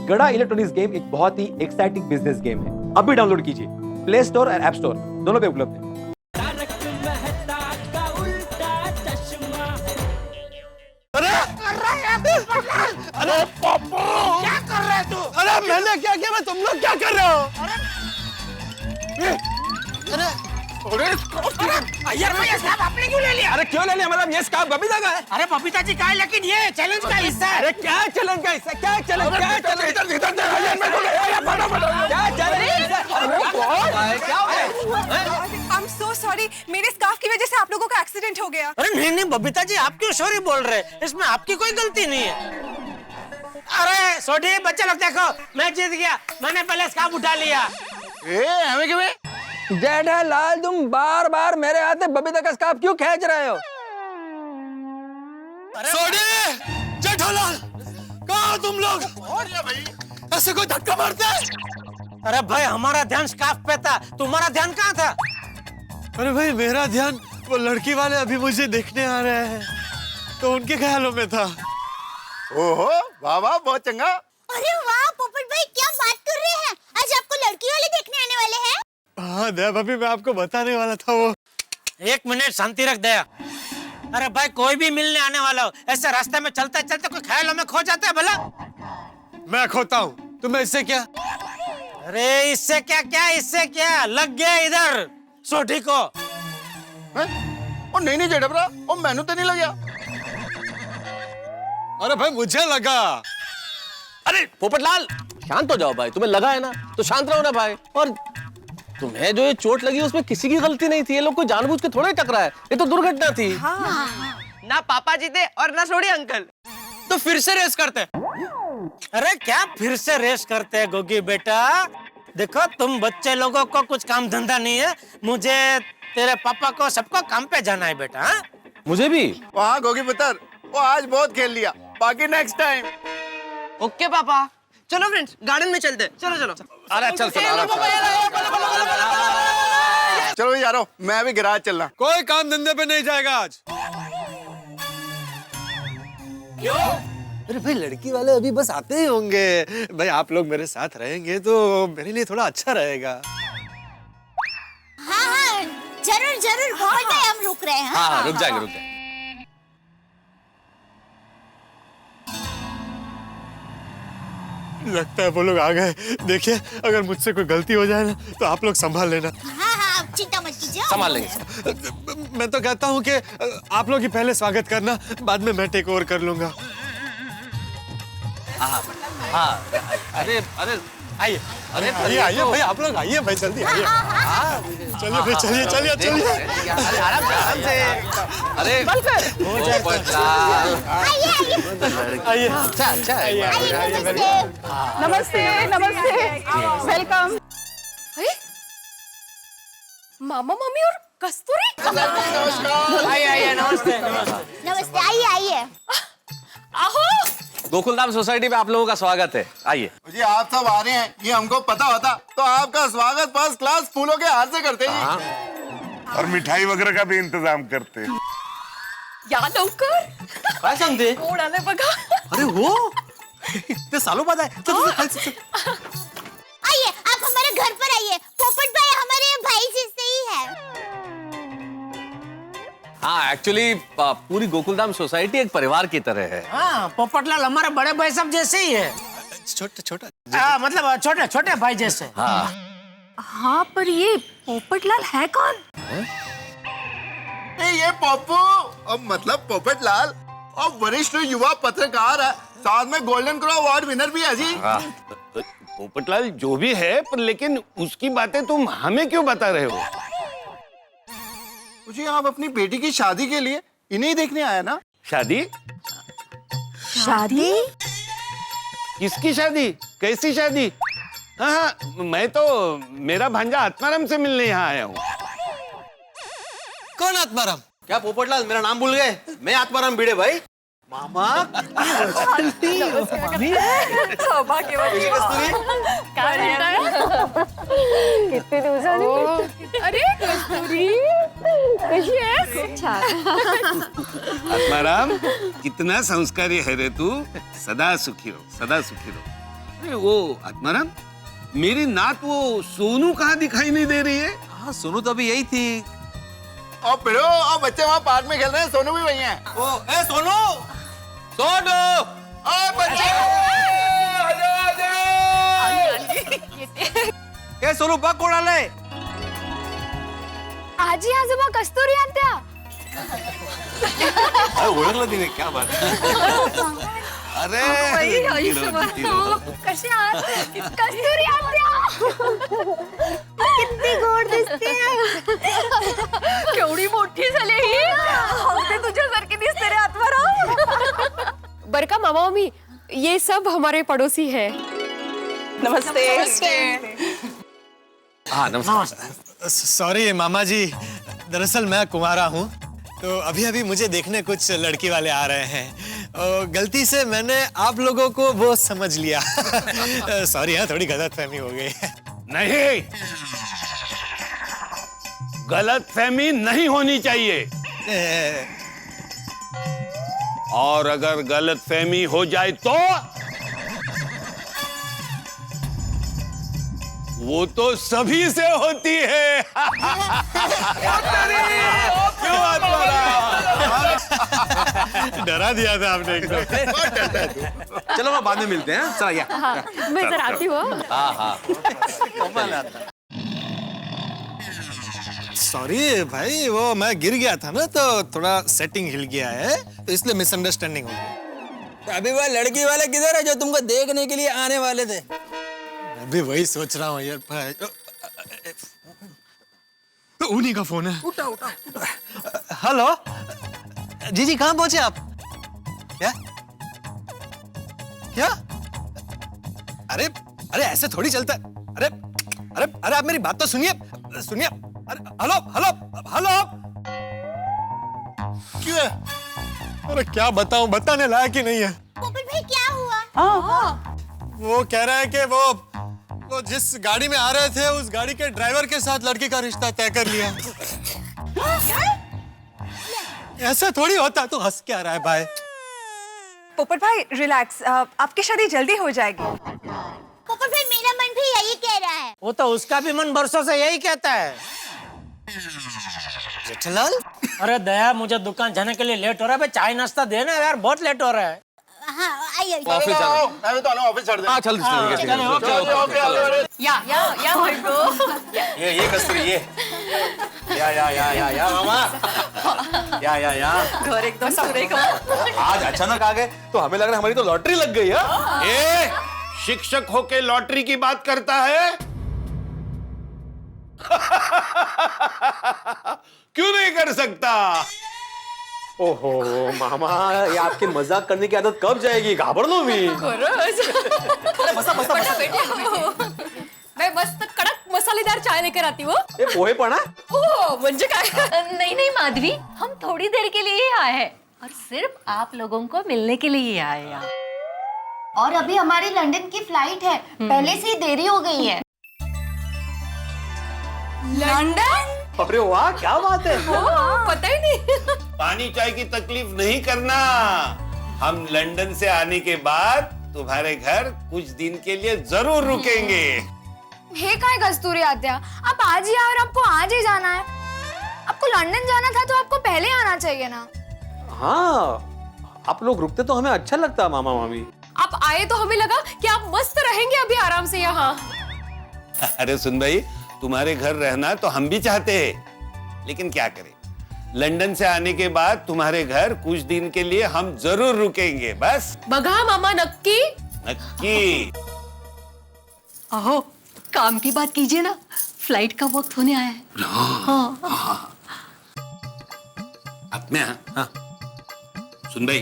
गड़ा electronics game एक बहुत ही एक्साइटिंग बिजनेस गेम है। अभी डाउनलोड कीजिए, प्ले स्टोर और ऐप स्टोर दोनों पे उपलब्ध है। अरे पापा क्या कर रहे है तू? अरे मैंने क्या किया? मैं तुम लोग क्या कर रहे हो? अरे यार भैया साहब आपने क्यों ले लिया? अरे क्यों ले लिया? मतलब ये स्कार्फ बबीता का है? अरे बबीता जी का है, लेकिन ये चैलेंज का हिस्सा है। अरे क्या चैलेंज का हिस्सा? क्या चैलेंज? क्या चैलेंज? इधर दे यार मेरे को। क्या चैलेंज? क्या हो गया? आई एम सो सॉरी, मेरे स्कार्फ की वजह से आप लोगों का एक्सीडेंट हो गया। अरे नहीं बबीता जी, आप क्यों सॉरी बोल रहे हैं? इसमें आपकी कोई गलती नहीं है। अरे सोडी बच्चे लोग देखो, मैं जीत गया, मैंने पहले स्कार्फ उठा लिया। हमें क्यों? जेठालाल तुम बार बार मेरे हाथ से बबीता का स्कार्फ क्यों खींच रहे हो? सोडी, जेठालाल, कहाँ हो तुम लोग? ऐसे कोई धक्का मारते है? अरे भाई हमारा ध्यान स्कार्फ पे था, तुम्हारा ध्यान कहाँ था? अरे भाई मेरा ध्यान वो लड़की वाले अभी मुझे देखने आ रहे हैं, तो उनके ख्यालों में था। ओहो वाह वाह, बहुत चंगा। अरे वाह पोपट भाई, क्या बात कर रहे हैं? आज आपको लड़की वाले देखने आने वाले हैं? हाँ दया भाभी, मैं आपको बताने वाला था वो। एक मिनट शांति रख दया। अरे भाई कोई भी मिलने आने वाला हो, ऐसे रास्ते में चलते चलते कोई ख्यालों में खो जाता है भला? मैं खोता हूँ, तुम्हें इससे क्या? अरे इससे क्या क्या, इससे क्या लग गया इधर सोठी को। ओ नहीं जेठा, ओ मैनू तो नहीं लगा। अरे भाई मुझे लगा। अरे पोपटलाल शांत हो जाओ भाई, तुम्हें लगा है ना तो शांत रहो ना भाई। और तुम्हें जो ये चोट लगी उसमें किसी की गलती नहीं थी, ये लोग कोई जानबूझ के थोड़ा ही टकरा है, ये तो दुर्घटना थी। ना पापा जी थे और ना सोडी अंकल। तो फिर से रेस करते। अरे क्या फिर से रेस करते हैं गोगी बेटा? देखो तुम बच्चे लोगों को कुछ काम धंधा नहीं है, मुझे तेरे पापा को सबको काम पे जाना है बेटा। हाँ? मुझे भी। वहाँ गोगी पुत्र, वो आज बहुत खेल लिया, बाकी नेक्स्ट टाइम। ओके पापा, चलो फ्रेंड्स गार्डन में चलते हैं। चलो चलो। अरे चल चलो यारो, मैं भी गिराज चलना। कोई काम धंधे पे नहीं जाएगा आज। अरे भाई लड़की वाले अभी बस आते ही होंगे भाई, आप लोग मेरे साथ रहेंगे तो मेरे लिए थोड़ा अच्छा रहेगा। हाँ हाँ जरूर जरूर, बहुत टाइम रुक रहे हैं। हाँ रुक जाएंगे। लगता है वो लोग आ गए। देखिए अगर मुझसे कोई गलती हो जाए ना तो आप लोग संभाल लेना। हाँ हाँ आप चिंता मत कीजिए। संभाल लेंगे। मैं तो कहता हूँ कि आप लोग ही पहले स्वागत करना, बाद में मैं टेक ओवर कर लूंगा। हाँ अरे अरे आइए, अरे आइए भाई, आप लोग आइए भाई, जल्दी आइए। चलिए भाई, चलिए चलिए चलिए। आराम से। अरे पोपटलाल आइए। अच्छा नमस्ते नमस्ते, वेलकम। मामा मम्मी और कस्तूरी। आइए नमस्ते। नमस्ते, आइए आइए। आओ। गोकुलधाम सोसाइटी में आप लोगों का स्वागत है, आइए। जी आप सब आ रहे हैं, ये हमको पता होता तो आपका स्वागत फर्स्ट क्लास फूलों के हार से करते जी। और मिठाई वगैरह का भी इंतजाम करते हैं। या लवकर काय सांगते? कोण आले बघा। अरे वो इतने सालों बाद आए। आइए आप हमारे घर पर आइए, पोपट भाई हमारे भाई जैसे ही है। हाँ एक्चुअली पूरी गोकुलधाम सोसाइटी एक परिवार की तरह है। हाँ पोपटलाल हमारे बड़े भाई सब जैसे ही है। छोटा मतलब छोटे छोटे भाई जैसे। हाँ पर ये पोपटलाल है कौन? ये पप्पू, अब मतलब पोपट लाल, और वरिष्ठ युवा पत्रकार है, साथ में गोल्डन क्रो अवार्ड विनर भी है जी। पोपटलाल जो भी है, पर लेकिन उसकी बातें तुम हमें क्यों बता रहे हो? जी आप अपनी बेटी की शादी के लिए इन्हें देखने आया ना? शादी? शादी? किसकी शादी? कैसी शादी? हाँ मैं तो मेरा भांजा आत्माराम से मिलने यहाँ आया हूँ। कौन आत्माराम? क्या पोपटलाल मेरा नाम भूल गए? मैं आत्माराम भिड़े भाई। मामा सौभाग्यवती। काय म्हणताय? किती दिवसांनी? अरे कस्तुरी कशी आहेस? खूप छान। आत्माराम कितना संस्कारी है रे तू, सदा सुखी रहो, सदा सुखी रहो। अरे वो आत्माराम, मेरी नात वो सोनू कहाँ दिखाई नहीं दे रही है? हाँ सोनू तो अभी यही थी। और फिर और बच्चे वहाँ पार्क में खेल रहे हैं, सोनू भी वही है। ओ ए सोनू, सोनू, और बच्चे ए सोनू बघ कोण आलंय? आजी आजोबा कस्तुरी आत्या. अरे ओळखलं तिने, क्या बात है. अरे कशी आहात कस्तुरी आत्या. किती गोड दिसते. केवढी मोठी झाली ही. अगदी तुझ्यासारखी दिसते रे आत्माराम. बर का मामा मम्मी, ये सब हमारे पड़ोसी है. नमस्ते. हाँ नमस्कार. सॉरी मामा जी, दरअसल मैं कुंवारा हूँ, तो अभी अभी मुझे देखने कुछ लड़की वाले आ रहे हैं और गलती से मैंने आप लोगों को वो समझ लिया. सॉरी हाँ, थोड़ी गलतफहमी हो गई. नहीं, गलतफहमी नहीं होनी चाहिए. और अगर गलतफहमी हो जाए तो वो तो सभी से होती है. क्यों डरा दिया था आपने एकदम. चलो मैं बाद में मिलते हैं. चला या. हाँ, मैं जरा आती हूँ. सॉरी भाई, वो मैं गिर गया था ना, तो थोड़ा सेटिंग हिल गया है, तो इसलिए मिसअंडरस्टैंडिंग हो गई. अभी वह लड़की वाले किधर है जो तुमको देखने के लिए आने वाले थे? अभी वही सोच रहा हूँ यार भाई. उन्हीं का फोन है. उठा उठा. हेलो जी जी, कहाँ पहुंचे आप? क्या क्या? अरे अरे ऐसे थोड़ी चलता है. अरे अरे अरे आप मेरी बात तो सुनिए सुनिए. अरे हेलो हेलो हेलो. क्या? अरे क्या बताऊं, बताने लायक ही नहीं है. पोपट भाई क्या हुआ? वो कह रहा है कि वो जिस गाड़ी में आ रहे थे, उस गाड़ी के ड्राइवर के साथ लड़की का रिश्ता तय कर लिया. ऐसा थोड़ी होता. तो हंस क्या रहा है भाई? पोपट भाई रिलैक्स, आपकी शादी जल्दी हो जाएगी. पोपट भाई मेरा मन भी यही कह रहा है. वो तो उसका भी मन बरसों से यही कहता है. जेठालाल, अरे दया, मुझे दुकान जाने के लिए लेट हो रहा है. भाई चाय नाश्ता देना यार, बहुत लेट हो रहा है. हाँ आइए. ऑफिस जाना. मैं तो ऑफिस छोड़ दे. हाँ चल. या भाइको. ये कस्तूरी ये. या मामा. या. घर एकदम सुरेख. आज अचानक आ गए तो हमें लग रहा है हमारी तो लॉटरी लग गई है. ए, शिक्षक होके लॉटरी की बात करता है. क्यों नहीं कर सकता? ओहो मामा, ये आपके मजाक करने की आदत कब जाएगी? घाबरलो मी. मैं मस्त कड़क मसालेदार चाय लेकर आती हूँ. ये पोहे पण. हो म्हणजे काय? नहीं माधवी, हम थोड़ी देर के लिए ही आए हैं और सिर्फ आप लोगों को मिलने के लिए ही आए हैं. और अभी हमारी लंदन की फ्लाइट है, पहले से ही देरी हो गई है. लंदन. अरे वाह, क्या बात है. पता ही नहीं. पानी चाय की तकलीफ नहीं करना. हम लंदन से आने के बाद तुम्हारे घर कुछ दिन के लिए जरूर रुकेंगे. हे काय कस्तूरी आत्या, आप आज ही आए और आपको आज ही जाना है. आपको लंदन जाना था तो आपको पहले आना चाहिए ना. हाँ, आप लोग रुकते तो हमें अच्छा लगता मामा मामी. आप आए तो हमें लगा कि आप मस्त रहेंगे अभी आराम से यहाँ. अरे सुन भाई, तुम्हारे घर रहना तो हम भी चाहते हैं, लेकिन क्या करें, लंदन से आने के बाद तुम्हारे घर कुछ दिन के लिए हम जरूर रुकेंगे. बस बघा मामा, नक्की. नक्की. अहो, काम की बात कीजिए ना, फ्लाइट का वक्त होने आया है. आत्म्या, हाँ. सुन भाई,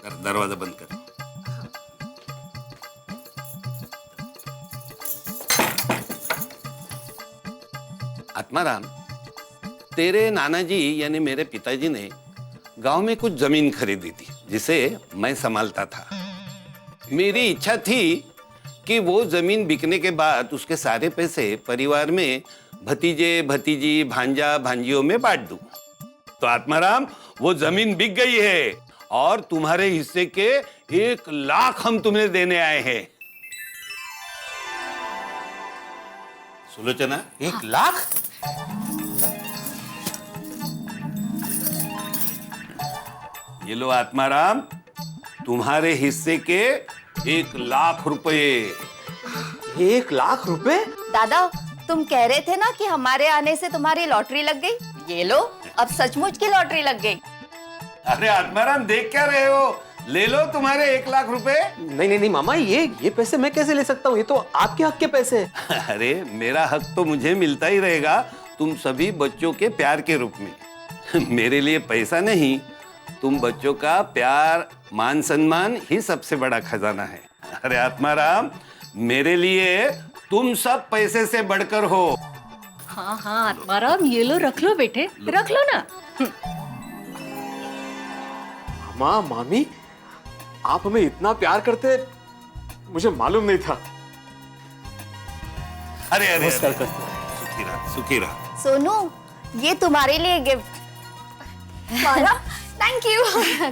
दरवाजा बंद कर. आत्माराम, तेरे नाना जी यानी मेरे पिताजी ने गांव में कुछ जमीन खरीदी थी जिसे मैं संभालता था. मेरी इच्छा थी कि वो जमीन बिकने के बाद उसके सारे पैसे परिवार में भतीजे भतीजी भांजा भांजियों में बांट दूं. तो आत्माराम, वो जमीन बिक गई है और तुम्हारे हिस्से के 1 लाख हम तुम्हें देने आए हैं. सुलोचना 1 लाख? ये लो आत्माराम, तुम्हारे हिस्से के 1 लाख रुपए। 1 लाख रुपए? दादा, तुम कह रहे थे ना कि हमारे आने से तुम्हारी लॉटरी लग गई। ये लो, अब सचमुच की लॉटरी लग गई। अरे आत्माराम, देख क्या रहे हो? ले लो तुम्हारे 1 लाख रुपए। नहीं मामा, ये पैसे मैं कैसे ले सकता हूँ? ये तो आपके हक के पैसे। अरे मेरा हक तो मुझे मिलता ही रहेगा, तुम सभी बच्चों के प्यार के रूप में। मेरे लिए पैसा नहीं, तुम बच्चों का प्यार मान सम्मान ही सबसे बड़ा खजाना है। अरे आत्माराम, मेरे लिए तुम सब पैसे से बढ़कर हो। हाँ हाँ आत्माराम, ये लो, रख लो बेटे, रख लो ना। मामा, मामी, आप हमें इतना प्यार करते, मुझे मालूम नहीं था। अरे अरे, सुखी रहा, सुखी रहा। सोनू, ये तुम्हारे लिए गिफ्ट। मारा, थैंक यू।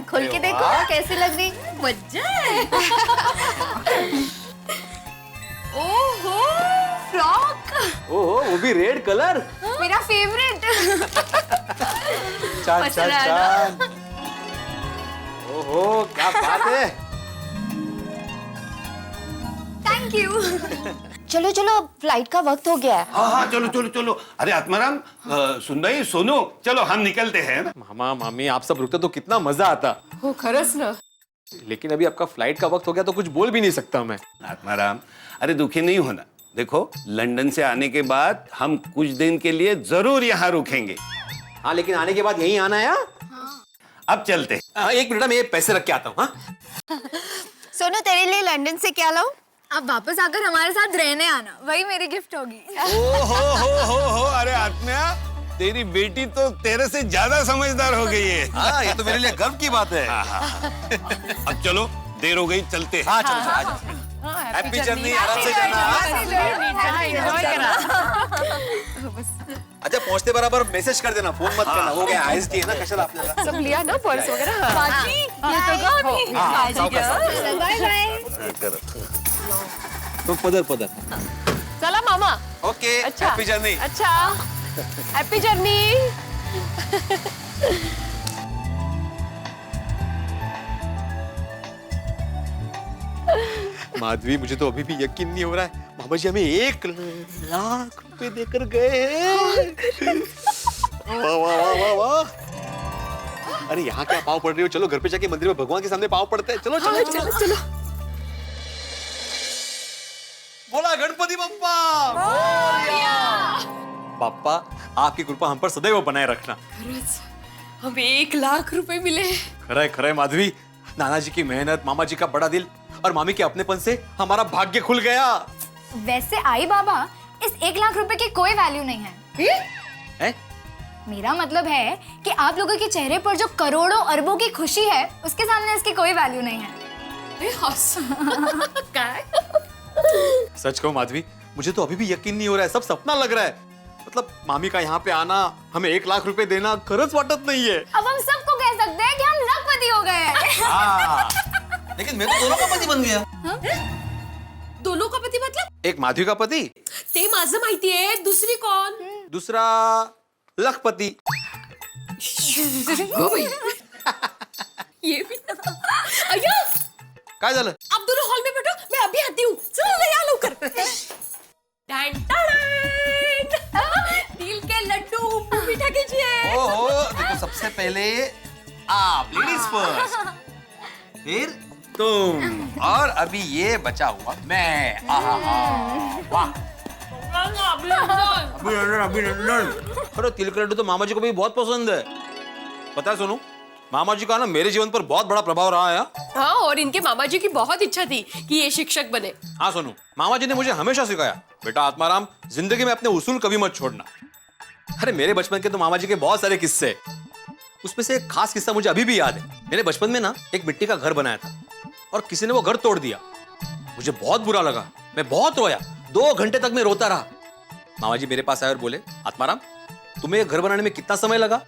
खोल के देखो कैसी लग रही। मजा है। ओहो, फ्रॉक। ओहो, वो भी रेड कलर। मेरा फेवरेट। चान चान चान। ओहो, क्या बात है। Thank you. चलो चलो, फ्लाइट का वक्त हो गया है। हाँ हाँ, चलो चलो चलो। अरे आत्माराम, सुंदई, सोनू, चलो हम निकलते हैं ना। मामा, मामी, आप सब रुकते तो कितना मजा आता। हो खरंच ना। लेकिन अभी आपका फ्लाइट का वक्त हो गया तो कुछ बोल भी नहीं सकता मैं। आत्माराम, अरे दुखी नहीं होना। देखो, लंदन से आने के बाद हम कुछ दिन के लिए जरूर यहाँ रुकेंगे। हाँ, लेकिन आने के बाद यहीं आना है। अब चलते हैं। 1 मिनट में ये पैसे रख के आता हूँ। हाँ, सोनू, तेरे लिए लंदन से क्या लाऊं? आप वापस आकर हमारे साथ रहने आना, वही मेरी गिफ्ट होगी। हो, अरे आत्मा, तेरी बेटी तो तेरे से ज्यादा समझदार हो गई है। हाँ, ये तो मेरे लिए गर्व की बात है। अब चलो, देर हो गई, चलते हैं। हाँ, चलो आ जाओ। हैप्पी जर्नी, आराम से जाना। अच्छा, पहुंचते बराबर मैसेज कर देना, फोन मत करना। हो गया, आईएसटी है ना, कशाला आपल्याला। सब लिया ना पर्स वगैरह? बाकी ये तो गॉड। Bye bye. तो पदर। चला मामा। ओके, अच्छा, हैप्पी जर्नी। अच्छा, हैप्पी जर्नी। माधवी, मुझे तो अभी भी यकीन नहीं हो रहा है, मामा जी हमें 1 लाख रुपए देकर गए हैं। वाह वाह वाह वाह वाह। अरे यहाँ क्या पाँव पड़ रही हो? चलो घर पे जाके मंदिर में भगवान के सामने पाँव पड़ते हैं। चलो चलो चलो चलो। बोला गणपति बप्पा। पापा, आपकी कृपा हम पर सदैव बनाए रखना। हमें 1 लाख रुपए मिले। खरा है माधवी, नाना जी की मेहनत, मामा जी का बड़ा दिल और मामी के अपनेपन से हमारा भाग्य खुल गया। वैसे आई बाबा, इस 1 लाख रुपए की कोई वैल्यू नहीं है। मेरा मतलब है कि आप लोगों के चेहरे पर जो करोड़ों अरबों की खुशी है, उसके सामने इसकी कोई वैल्यू नहीं है। सच कहूं माधवी, मुझे तो अभी भी यकीन नहीं हो रहा है, सब सपना लग रहा है। मतलब मामी का यहाँ पे आना, हमें 1 लाख रुपए देना खरंच वाटत नहीं है। अब हम सबको कह सकते हैं कि हम लखपति हो गए हैं। लेकिन मैं तो दोनों का पति बन गया। दोनों का पती मतलब? एक माधवी का पति, ते माझं माहिती आहे, दुसरी कोण? दूसरा लखपति। ये भी अय्या, काय झालं? आप दोनों हॉल में बैठो, मैं अभी आती हूँ। चलो या लवकर। टन टन, तिल के लड्डू मीठा कीजिए। ओहो, देखो सबसे पहले आप, लेडीज फर्स्ट, फिर तुम, और अभी ये बचा हुआ मैं। वाह, अभिनंदन। अरे तिल के लड्डू तो मामा जी को भी बहुत पसंद है। पता है सोनू, मामा जी का ना मेरे जीवन पर बहुत बड़ा प्रभाव रहा है। हाँ, और इनके मामा जी की बहुत इच्छा थी कि ये शिक्षक बने। हाँ सोनू, मामा जी ने मुझे हमेशा सिखाया, बेटा आत्माराम, जिंदगी में अपने उसूल कभी मत छोड़ना। अरे मेरे बचपन के तो मामा जी के बहुत सारे किस्से, उसमें से एक खास किस्सा मुझे अभी भी याद है। मेरे बचपन में ना एक मिट्टी का घर बनाया था और किसी ने वो घर तोड़ दिया। मुझे बहुत बुरा लगा, मैं बहुत रोया, 2 घंटे तक मैं रोता रहा। मामा जी मेरे पास आए और बोले, आत्माराम, तुम्हें घर बनाने में कितना समय लगा?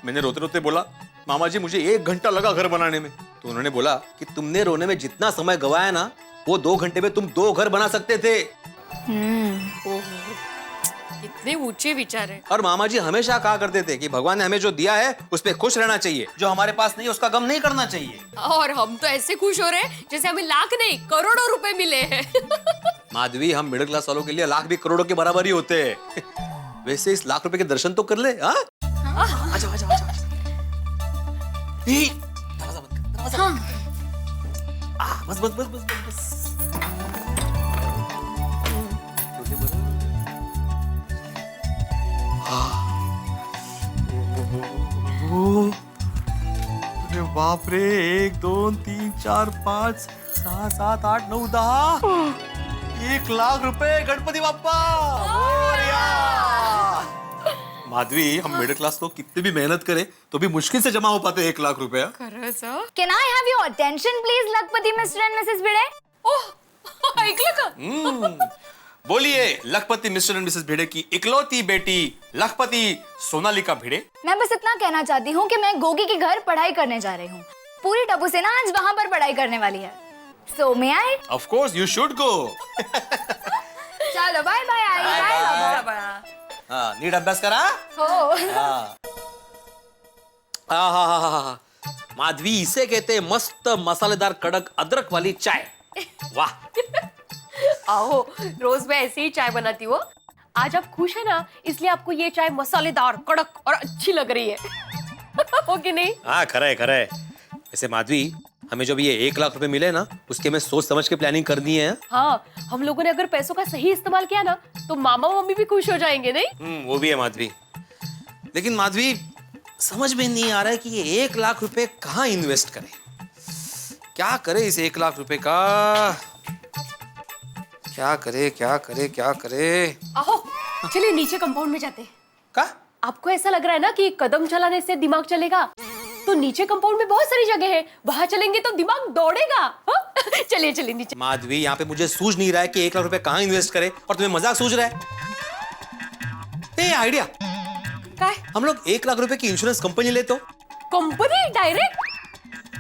मैंने रोते रोते बोला, मामा जी मुझे 1 घंटा लगा घर बनाने में। तो उन्होंने बोला कि तुमने रोने में जितना समय गवाया ना, वो 2 घंटे में तुम 2 घर बना सकते थे। कितने ऊंचे विचार है। और मामा जी हमेशा कहा करते थे कि भगवान ने हमें जो दिया है उस पर खुश रहना चाहिए, जो हमारे पास नहीं उसका गम नहीं करना चाहिए। और हम तो ऐसे खुश हो रहे हैं जैसे हमें लाख नहीं करोड़ों रुपए मिले हैं। माधवी, हम मिडिल क्लास वालों के लिए लाख भी करोड़ों के बराबर ही होते हैं। वैसे इस लाख रुपए के दर्शन तो कर ले। हाँ? आजा, आजा, आजा, आजा। दरवाजा बंद कर, दरवाजा बंद कर। बस बस बस बस बस बस। अरे बाप रे, 1 2 3 4 5 6 7 8 9 10 1 लाख रुपए गणपति बाप्पा मोरया। माधवी, हम मिडिल क्लास लोग कितने भी मेहनत करें तो भी मुश्किल से जमा हो पाते 1 लाख रुपए। Can I have your attention, please, Lakhpati mister and Mrs भिड़े? ओह, ऐकलं का? बोलिए लखपति मिस्टर एंड मिसेस भिड़े की इकलौती बेटी लखपति सोनालिका भिड़े। मैं बस इतना कहना चाहती हूँ कि मैं गोगी के घर पढ़ाई करने जा रही हूँ। पूरी टपू से ना आज वहाँ पर पढ़ाई करने वाली है। So may I? Of course you should go। चलो बाय बाय आई बाय बाबा। हाँ, नीट अभ्यास करा। हो। हाँ। माधवी, इसे कहते हैं मस्त मसालेदार कड़क अदरक वाली चाय। वाह। आओ, रोज मैं ऐसे ही चाय बनाती हूँ। आज आप खुश है ना, इसलिए आपको ये चाय मसालेदार कड़क और अच्छी लग रही है। हो कि नहीं? हाँ, खरा है। वैसे माधवी, हमें जो भी ये 1 लाख रुपए मिले ना, उसके में सोच समझ के प्लानिंग करनी है। हाँ, हम लोगों ने अगर पैसों का सही इस्तेमाल किया ना, तो मामा मम्मी भी खुश हो जाएंगे, नहीं? वो भी है माधवी। लेकिन माधवी, समझ में नहीं आ रहा है कि ये 1 लाख रुपए कहाँ इन्वेस्ट करें। क्या करे इस 1 लाख रुपए का? क्या करे? आओ, चलिए नीचे कंपाउंड में जाते हैं। का? आपको ऐसा लग रहा है ना कि कदम चलाने से दिमाग चलेगा, तो नीचे कंपाउंड में बहुत सारी जगह है, वहां चलेंगे तो दिमाग दौड़ेगा। हाँ? चलिए नीचे। माधवी, यहाँ पे मुझे सूझ नहीं रहा है कि 1 लाख रुपए कहाँ इन्वेस्ट करें, और तुम्हें मजाक सूझ रहा है। आइडिया, हम लोग 1 लाख रुपए की इंश्योरेंस कंपनी ले तो। Company direct?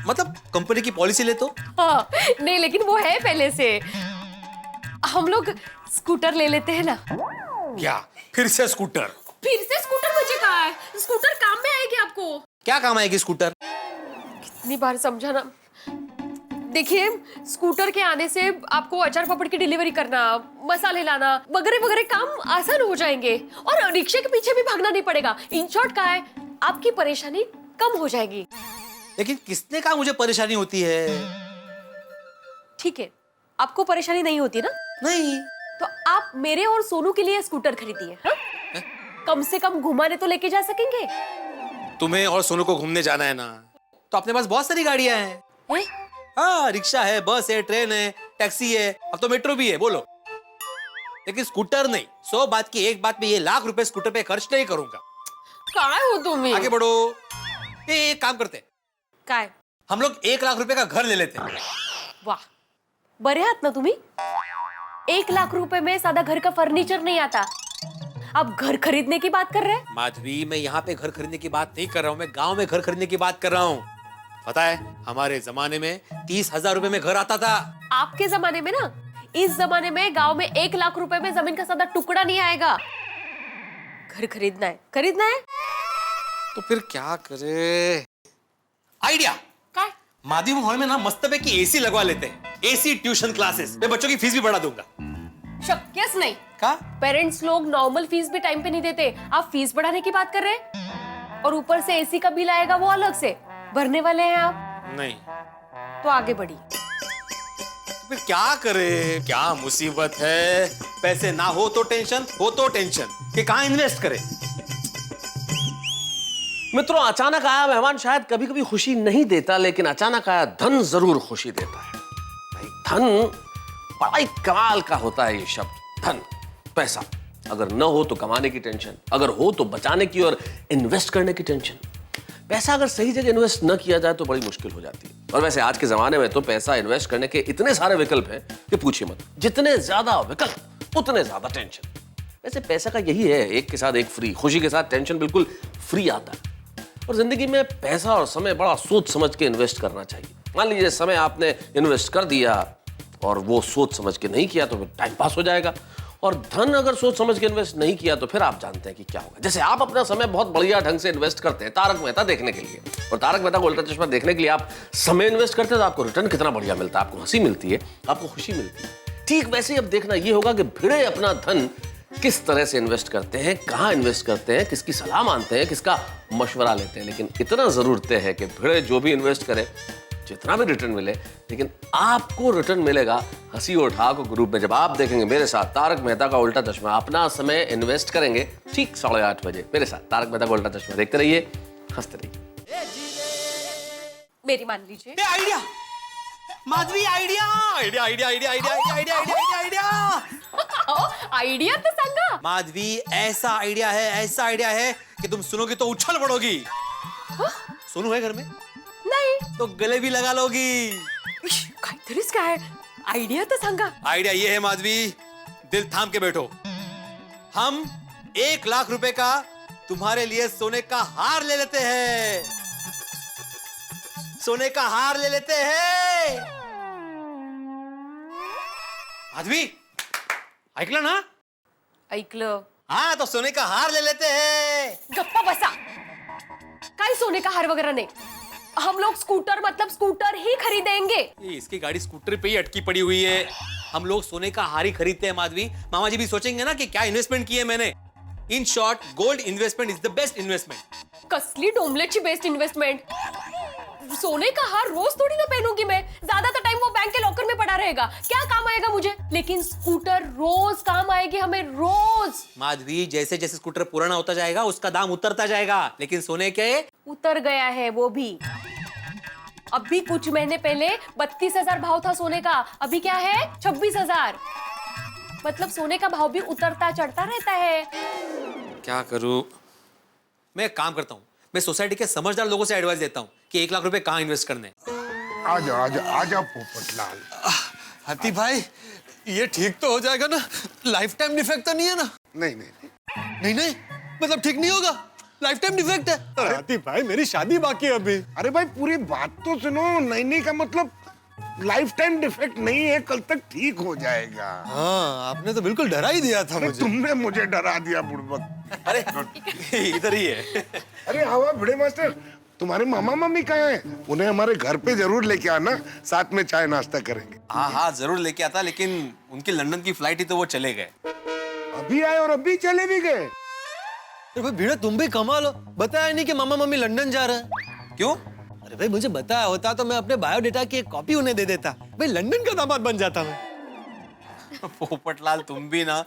मतलब कंपनी की पॉलिसी ले तो। हाँ, नहीं लेकिन वो है पहले से। हम लोग स्कूटर ले लेते हैं ना। क्या फिर से स्कूटर? फिर से स्कूटर मुझे कहा है, स्कूटर काम में आएगी आपको। क्या काम आएगी स्कूटर? कितनी बार समझाना। देखिए, स्कूटर के आने से आपको अचार पापड़ की डिलीवरी करना, मसाले लाना वगैरह वगैरह काम आसान हो जाएंगे, और रिक्शे के पीछे भी भागना नहीं पड़ेगा। इन शॉर्ट क्या है, आपकी परेशानी कम हो जाएगी। लेकिन किसने कहा मुझे परेशानी होती है? ठीक है, आपको परेशानी नहीं होती ना? नहीं। तो आप मेरे और सोनू के लिए स्कूटर खरीदिए। हाँ? कम से कम घुमाने तो लेके जा सकेंगे। तुम्हें और सोनू को घूमने जाना है ना, तो अपने पास बहुत सारी गाड़ियां हैं। हाँ, रिक्शा है, बस है, ट्रेन है, टैक्सी है, अब तो मेट्रो भी है। बोलो। लेकिन स्कूटर नहीं। 100 बात की एक बात में ये 1 लाख रुपए स्कूटर पे खर्च नहीं करूंगा। काय हो तुम? आगे बढ़ो। एक काम करते, काय? हम लोग 1 लाख रुपए का घर ले लेते हैं। वाह, बरे आहात ना तुम्ही? 1 लाख रुपए में सादा घर का फर्नीचर नहीं आता। आप घर खरीदने की बात कर रहे हैं? माधवी, मैं यहाँ पे घर खरीदने की बात नहीं कर रहा हूँ, मैं गांव में घर खरीदने की बात कर रहा हूँ। पता है, हमारे जमाने में 30,000 रुपए में घर आता था। आपके जमाने में ना, इस जमाने में गांव में 1 लाख रुपए में जमीन का सादा टुकड़ा नहीं आएगा। घर खरीदना है तो फिर क्या करे? आइडिया। काय? माधवी हॉल में ना मस्त पैकी एसी लगवा लेते हैं। एसी ट्यूशन क्लासेस, मैं बच्चों की फीस भी बढ़ा दूंगा। शक्यच नहीं। का? पेरेंट्स लोग नॉर्मल फीस भी टाइम पे नहीं देते, आप फीस बढ़ाने की बात कर रहे हैं? और ऊपर से एसी का बिल आएगा, वो अलग से भरने वाले हैं आप। नहीं। तो आगे बढ़ी। तो फिर क्या करे? क्या मुसीबत है? पैसे ना हो तो टेंशन, हो तो टेंशन कि कहाँ इन्वेस्ट करें। मित्रों, अचानक आया मेहमान शायद कभी कभी खुशी नहीं देता, लेकिन अचानक आया धन जरूर खुशी देता है। भाई, धन बड़ा ही कमाल का होता है। ये शब्द धन, पैसा, अगर न हो तो कमाने की टेंशन, अगर हो तो बचाने की और इन्वेस्ट करने की टेंशन। पैसा अगर सही जगह इन्वेस्ट न किया जाए तो बड़ी मुश्किल हो जाती है। और वैसे आज के जमाने में तो पैसा इन्वेस्ट करने के इतने सारे विकल्प हैं कि पूछिए मत। जितने ज्यादा विकल्प उतने ज्यादा टेंशन। वैसे पैसा का यही है, एक के साथ एक फ्री। खुशी के साथ टेंशन बिल्कुल फ्री आता है। और जिंदगी में पैसा और समय बड़ा सोच समझ के इन्वेस्ट करना चाहिए। मान लीजिए समय आपने इन्वेस्ट कर दिया और वो सोच समझ के नहीं किया तो फिर टाइम पास हो जाएगा। और धन अगर सोच समझ के इन्वेस्ट नहीं किया तो फिर आप जानते हैं कि क्या होगा। जैसे आप अपना समय बहुत बढ़िया ढंग से इन्वेस्ट करते हैं तारक मेहता देखने के लिए, और तारक मेहता का उल्टा चश्मा देखने के लिए आप समय इन्वेस्ट करते हैं तो आपको रिटर्न कितना बढ़िया मिलता है, आपको हंसी मिलती है, आपको खुशी मिलती है। ठीक वैसे ही अब देखना ये होगा कि भिड़े अपना धन किस तरह से इन्वेस्ट करते हैं, कहाँ इन्वेस्ट करते हैं, किसकी सलाह मानते हैं, किसका मशवरा लेते हैं। लेकिन इतना जरूर तय है कि भिड़े जो भी इन्वेस्ट करे, जितना भी रिटर्न मिले, लेकिन आपको रिटर्न मिलेगा हंसी और ठाक ग्रुप में। जब आप देखेंगे मेरे साथ तारक मेहता का उल्टा चश्मा, अपना समय इन्वेस्ट करेंगे ठीक 8:30 बजे मेरे साथ तारक मेहता का उल्टा चश्मा देखते रहिए, हंसते रहिए। मेरी मान लीजिए। Idea Madhavi, idea idea idea idea idea idea idea idea idea तो सांगा। माधवी, ऐसा आइडिया है कि तुम सुनोगी तो उछल पड़ोगी। सोनू है घर में? नाही. तो गले भी लगा लोगी। काहीतरीच काय आइडिया तर सांगा. आइडिया ये है माधवी, दिल थाम के बैठो। हम 1 लाख रुपए का तुम्हारे लिए सोने का हार ले लेते हैं। सोने का हार ले लेते हैं। माधवी, ऐकलं ना? ऐकलं. हाँ, तो सोने का हार ले लेते हैं। गप्पा बसा. काही सोने का हार वगैरह नहीं. हम लोग स्कूटर मतलब स्कूटर ही खरीदेंगे. इसकी गाड़ी स्कूटर पे ही अटकी पड़ी हुई है। हम लोग सोने का हार ही खरीदते हैं माधवी। मामा जी भी सोचेंगे ना कि क्या इन्वेस्टमेंट की है मैंने। In short, gold investment is the best investment. कसली डोंबलेची बेस्ट इन्वेस्टमेंट. सोने का हार रोज थोड़ी ना पहनूंगी मैं. ज्यादातर टाइम वो बैंक के लॉकर में पड़ा रहेगा. क्या काम आएगा मुझे? लेकिन स्कूटर रोज काम आएगी हमें, रोज. माधवी, जैसे जैसे स्कूटर पुराना होता जाएगा उसका दाम उतरता जाएगा, लेकिन सोने के उतर गया है वो भी. अभी कुछ महीने पहले 32,000 भाव था सोने का. अभी क्या है? 26,000. मतलब सोने का भाव भी उतरता चढ़ता रहता है. क्या करूं? मैं एक काम करता हूं, मैं सोसाइटी के समझदार लोगों से एडवाइस देता हूं कि 1 लाख रुपए कहां इन्वेस्ट करने। आजा पोपटलाल। हाथी भाई, ये ठीक तो हो जाएगा ना? लाइफ टाइम डिफेक्ट तो नहीं है ना? नहीं, मतलब ठीक नहीं होगा? लाइफ टाइम डिफेक्ट है? हाथी भाई, मेरी शादी बाकी है अभी। अरे भाई पूरी बात तो सुनो। नहीं का मतलब लाइफ टाइम डिफेक्ट नहीं है, कल तक ठीक हो जाएगा। हाँ, आपने तो बिल्कुल डरा ही दिया था मुझे। तुमने मुझे डरा दिया बुड़बक। अरे इधर ही है। अरे हवा भिड़े मास्टर, तुम्हारे मामा मम्मी कहाँ हैं? उन्हें हमारे घर पे जरूर लेके आना, साथ में चाय नाश्ता करेंगे। हाँ, जरूर लेके आता, लेकिन उनकी लंदन की फ्लाइट ही तो वो चले गए। अभी आए और अभी चले भी गए। अरे भाई भिड़े, तुम भी कमाल हो, बताया नहीं कि मामा मम्मी लंदन जा रहे हैं। क्यों? अरे भाई, मुझे बताया होता तो मैं अपने बायोडेटा की एक कॉपी उन्हें दे देता। भाई लंदन का दामाद बन जाता मैं। पोपटलाल, तुम भी ना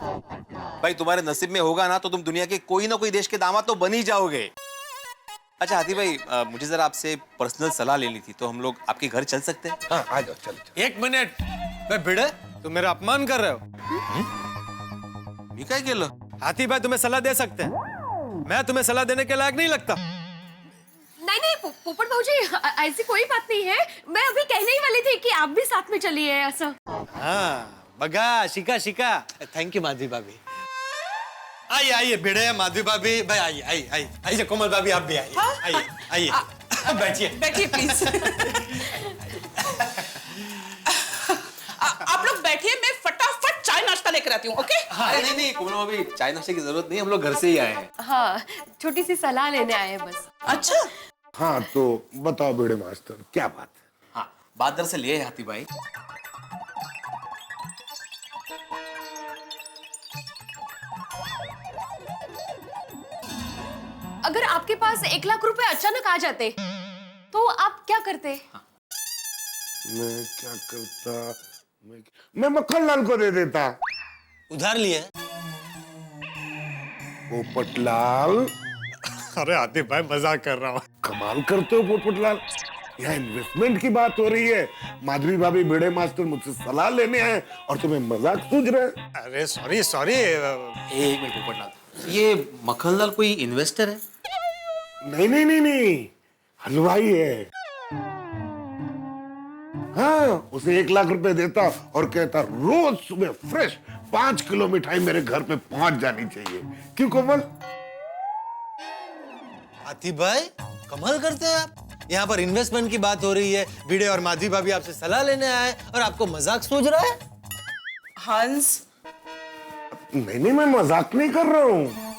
भाई, तुम्हारे नसीब में होगा ना तो तुम दुनिया के कोई ना कोई देश के दामाद तो बन ही जाओगे। अच्छा हाथी भाई, मुझे जरा आपसे पर्सनल सलाह लेनी थी, तो हम लोग आपके घर चल सकते हैं? हाँ, आ जाओ, चलो। 1 मिनट। भाई भिड़े, तुम मेरा अपमान कर रहे हो। मी काय केलं? हाथी भाई तुम्हें सलाह दे सकते हैं, मैं तुम्हें सलाह देने के लायक नहीं लगता। नहीं पोपट भाऊजी, ऐसी कोई बात नहीं है. मैं अभी कहने ही वाली थी कि आप भी साथ में चलिए ऐसा. हाँ, बगा शिका। थैंक यू माधवी भाभी। आइए भिड़े, माधवी भाभी, भाई आइए कोमल भाभी, आप भी आइए बैठिए प्लीज. आप लोग बैठिए, मैं फटाफट चाय नाश्ता लेकर आती हूँ. ओके? नहीं, कोमल भाभी, चाय नाश्ते की जरूरत नहीं, हम लोग घर से ही आए हैं। हाँ, छोटी सी सलाह लेने आए हैं बस. अच्छा, हाँ, तो बताओ भिड़े मास्टर, क्या बात है? हाँ, बात दरअसल ये है हाथी भाई, अगर आपके पास 1 लाख रुपए अचानक आ जाते तो आप क्या करते? मैं क्या करता? मैं मक्खनलाल को दे देता। उधार लिए? पोपटलाल, अरे हाथी भाई, मजाक कर रहा हूँ। कमाल करते हो पोपटलाल। यहाँ इन्वेस्टमेंट की बात हो रही है, माधवी भाभी भिड़े मास्टर मुझसे सलाह लेने आए और तुम्हें मजाक सूझ रहा है। अरे सॉरी। एक मिनट पोपटलाल, ये मक्खनलाल कोई इन्वेस्टर है? नहीं, हलवाई है। हाँ, उसे 1 लाख रुपए देता और कहता रोज सुबह फ्रेश 5 किलो मिठाई मेरे घर पे पहुंच जानी चाहिए। क्यों कोमल? हाथी भाई, कमाल करते हैं आप। यहाँ पर इन्वेस्टमेंट की बात हो रही है, भिड़े और माधवी भाभी आपसे सलाह लेने आए और आपको मजाक सूझ रहा है? हंस, नहीं, मैं मजाक नहीं कर रहा हूँ,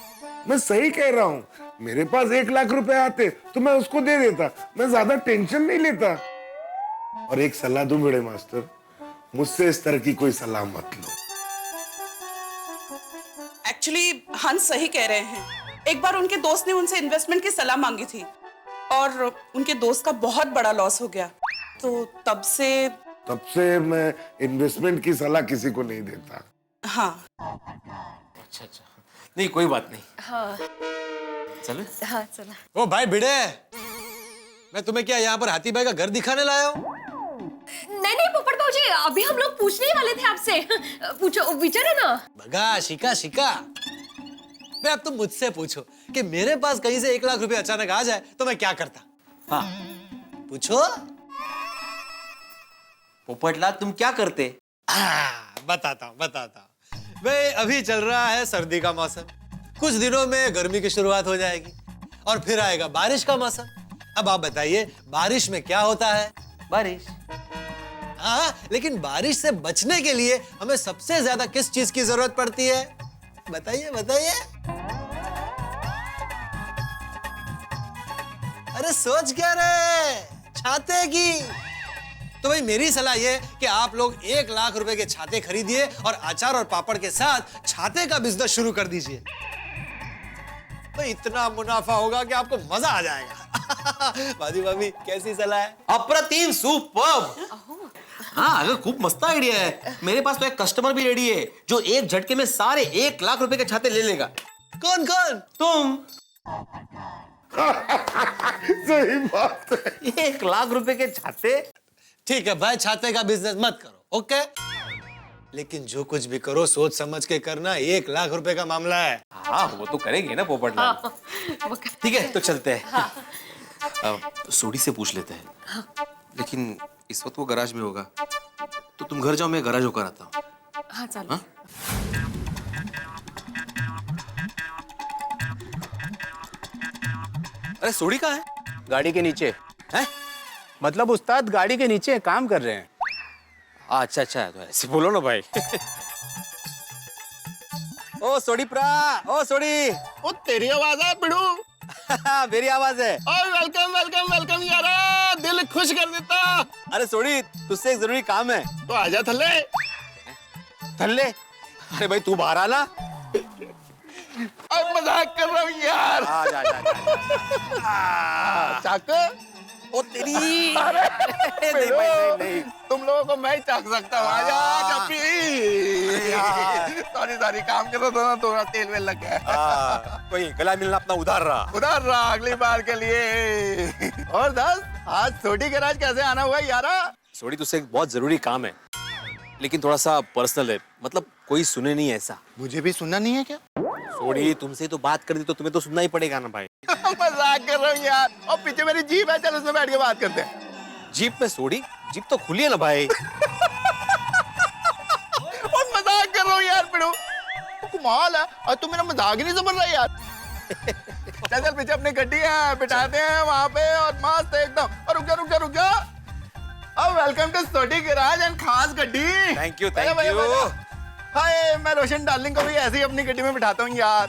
मैं सही कह रहा हूँ। मेरे पास 1 लाख रुपए आते तो मैं उसको दे देता, मैं ज्यादा टेंशन नहीं लेता। और एक सलाह दूं बड़े मास्टर, मुझसे इस तरह की कोई सलाह मत लो। एक्चुअली हंस सही कह रहे हैं। एक बार उनके दोस्त ने उनसे इन्वेस्टमेंट की सलाह मांगी थी और उनके दोस्त का बहुत बड़ा लॉस हो गया, तो तब से मैं इन्वेस्टमेंट की सलाह किसी को नहीं देता। हाँ। अच्छा, नहीं कोई बात नहीं। हाँ चले? हाँ चला। ओ भाई भिड़े, मैं तुम्हें क्या यहाँ पर हाथी भाई का घर दिखाने लाया हूँ? नहीं पोपट बाबूजी, अभी हम लोग पूछने ही वाले थे आपसे। पूछो, विचारो ना। भगा शिका। मैं अब तुम मुझसे पूछो कि मेरे पास कहीं से 1 लाख रुपए अचानक आ जाए तो मैं क्या करता? हाँ पूछो। पोपटलाल तुम क्या करते? बताता हूँ। भाई अभी चल रहा है सर्दी का मौसम, कुछ दिनों में गर्मी की शुरुआत हो जाएगी और फिर आएगा बारिश का मौसम। अब आप बताइए बारिश में क्या होता है? बारिश। हाँ, लेकिन बारिश से बचने के लिए हमें सबसे ज्यादा किस चीज की जरूरत पड़ती है? बताइए। अरे सोच क्या रहे? छाते की। तो भाई मेरी सलाह ये कि आप लोग 1 लाख रुपए के छाते खरीदिए और अचार और पापड़ के साथ छाते का बिजनेस शुरू कर दीजिए। तो इतना मुनाफा होगा कि आपको मजा आ जाएगा। भाभी कैसी सलाह है? अप्रतिम, सुपर्ब। हाँ, अगर खूब मस्त आइडिया है। मेरे पास तो एक कस्टमर भी रेडी है जो एक झटके में सारे 1 लाख रुपए के छाते ले लेगा। कौन? तुम। सही बात है। 1 लाख रुपए के छाते। ठीक है भाई, छाते का बिजनेस मत करो, ओके? लेकिन जो कुछ भी करो सोच समझ के करना, 1 लाख रुपए का मामला है। हाँ, वो तो करेंगे ना पोपटलाल। ठीक है, तो चलते हैं। सोडी से पूछ लेते हैं। लेकिन इस वक्त वो गैराज में होगा, तो तुम घर जाओ, मैं गैराज होकर आता हूँ। हाँ चलो। अरे सोडी कहाँ है? गाड़ी के नीचे हैं? मतलब उस्ताद गाड़ी के नीचे काम कर रहे हैं। अच्छा, तो ऐसे बोलो ना भाई। ओ सोडी ओ सोडी। ओ तेरी आवाज है बिड़ू। मेरी आवाज है। वेलकम यारा, दिल खुश कर देता। अरे सोडी, तुझसे एक जरूरी काम है। तो आजा थल्ले। अरे भाई तू बाहर आना। अब मजाक कर रहा हूँ यार। जा। चाक। ओ तेरी। नहीं। तुम लोगों को मैं ही चाक सकता हूँ। आजा सॉरी काम कर रहा था ना, थोड़ा तेल वेल लग गया। कोई गला मिलना अपना उधार रहा अगली बार के लिए। और दस, आज छोटी गैराज कैसे आना हुआ यारा? सोडी, तुझसे एक बहुत जरूरी काम है, लेकिन थोड़ा सा पर्सनल है। मतलब कोई सुने नहीं ऐसा। मुझे भी सुनना नहीं है क्या? सोडी, तुमसे तो बात कर दी तो तुम्हें तो सुनना ही पड़ेगा ना भाई। मजाक कर रहा हूँ यार। और पीछे मेरी जीप है, चल उसमें बैठ के बात करते हैं। जीप में? सोडी, जीप तो खुली है ना भाई। और मजाक कर रहा हूँ यार पिड़ू, कमाल है। और तू मेरा मजाक ही नहीं समझ रहा यार। चल पीछे अपनी गड्डी है, बिठाते हैं वहां पे और मस्त एकदम। और रुक जा। अब वेलकम टू छोटी गैराज एंड खास गड्डी। Thank you. हाय, मैं रोशन डार्लिंग को भी ऐसे ही अपनी गड्डी में बिठाता हूँ यार।